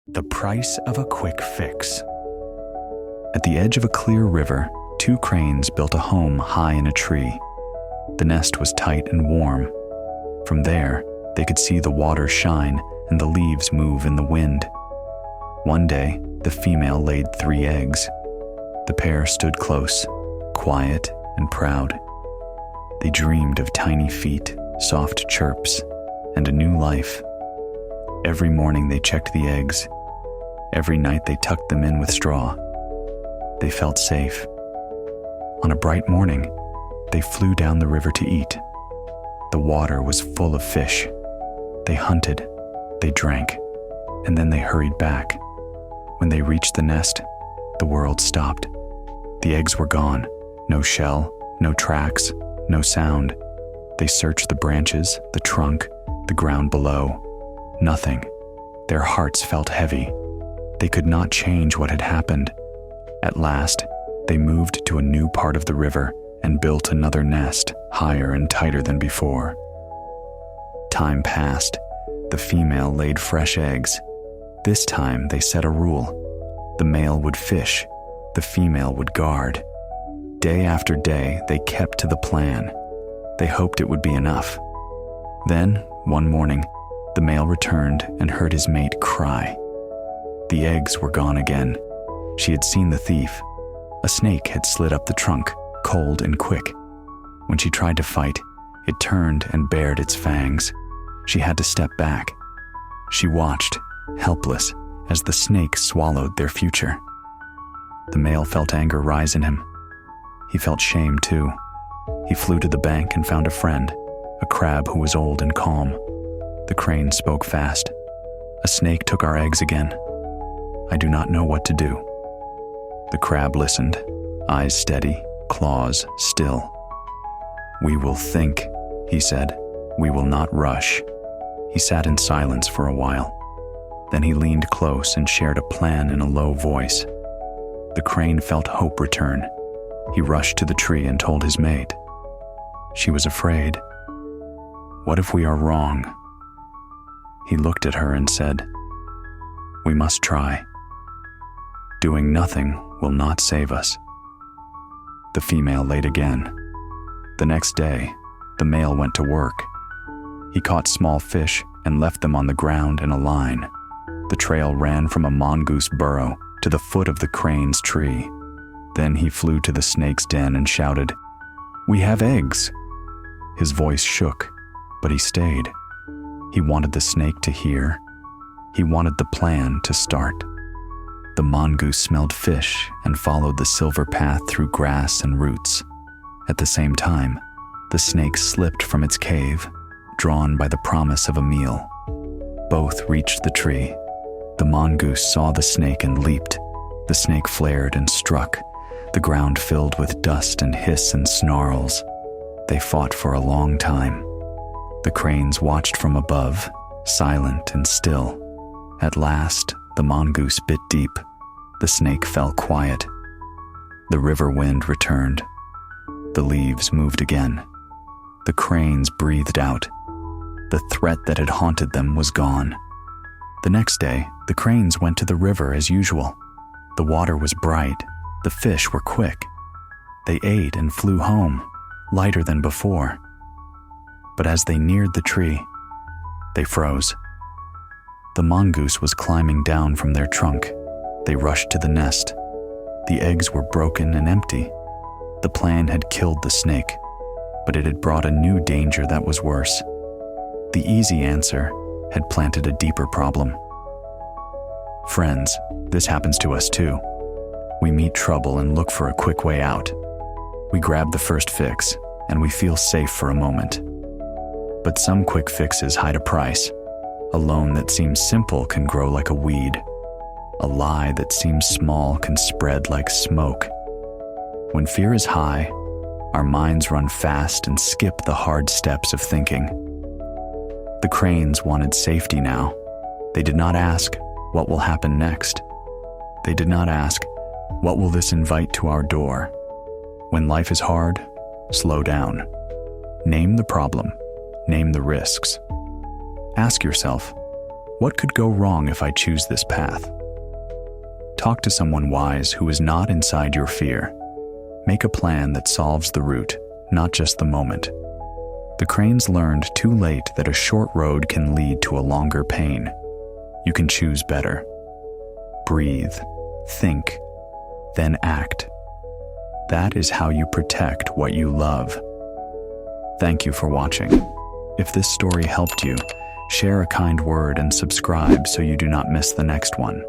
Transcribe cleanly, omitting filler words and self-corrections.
The price of a quick fix. At the edge of a clear river, two cranes built a home high in a tree. The nest was tight and warm. From there, they could see the water shine and the leaves move in the wind. One day, the female laid 3 eggs. The pair stood close, quiet and proud. They dreamed of tiny feet, soft chirps, and a new life. Every morning they checked the eggs. Every night they tucked them in with straw. They felt safe. On a bright morning, they flew down the river to eat. The water was full of fish. They hunted, they drank, and then they hurried back. When they reached the nest, the world stopped. The eggs were gone. No shell, no tracks, no sound. They searched the branches, the trunk, the ground below. Nothing. Their hearts felt heavy. They could not change what had happened. At last, they moved to a new part of the river and built another nest, higher and tighter than before. Time passed. The female laid fresh eggs. This time they set a rule. The male would fish, the female would guard. Day after day, they kept to the plan. They hoped it would be enough. Then, one morning, the male returned and heard his mate cry. The eggs were gone again. She had seen the thief. A snake had slid up the trunk, cold and quick. When she tried to fight, it turned and bared its fangs. She had to step back. She watched, helpless, as the snake swallowed their future. The male felt anger rise in him. He felt shame too. He flew to the bank and found a friend, a crab who was old and calm. The crane spoke fast. "A snake took our eggs again. I do not know what to do." The crab listened, eyes steady, claws still. "We will think," he said. "We will not rush." He sat in silence for a while. Then he leaned close and shared a plan in a low voice. The crane felt hope return. He rushed to the tree and told his mate. She was afraid. "What if we are wrong?" He looked at her and said, "We must try. Doing nothing will not save us." The female laid again. The next day, the male went to work. He caught small fish and left them on the ground in a line. The trail ran from a mongoose burrow to the foot of the crane's tree. Then he flew to the snake's den and shouted, "We have eggs!" His voice shook, but he stayed. He wanted the snake to hear. He wanted the plan to start. The mongoose smelled fish and followed the silver path through grass and roots. At the same time, the snake slipped from its cave, drawn by the promise of a meal. Both reached the tree. The mongoose saw the snake and leaped. The snake flared and struck, the ground filled with dust and hiss and snarls. They fought for a long time. The cranes watched from above, silent and still. At last, the mongoose bit deep. The snake fell quiet. The river wind returned. The leaves moved again. The cranes breathed out. The threat that had haunted them was gone. The next day, the cranes went to the river as usual. The water was bright. The fish were quick. They ate and flew home, lighter than before. But as they neared the tree, they froze. The mongoose was climbing down from their trunk. They rushed to the nest. The eggs were broken and empty. The plan had killed the snake, but it had brought a new danger that was worse. The easy answer had planted a deeper problem. Friends, this happens to us too. We meet trouble and look for a quick way out. We grab the first fix, and we feel safe for a moment. But some quick fixes hide a price. A loan that seems simple can grow like a weed. A lie that seems small can spread like smoke. When fear is high, our minds run fast and skip the hard steps of thinking. The cranes wanted safety now. They did not ask, "What will happen next?" They did not ask, "What will this invite to our door?" When life is hard, slow down. Name the problem. Name the risks. Ask yourself, What could go wrong if I choose this path? Talk to someone wise who is not inside your fear. Make a plan that solves the route, not just the moment. The cranes learned too late that a short road can lead to a longer pain. You can choose better. Breathe, think, then act. That is how you protect what you love. Thank you for watching. If this story helped you, share a kind word and subscribe so you do not miss the next one.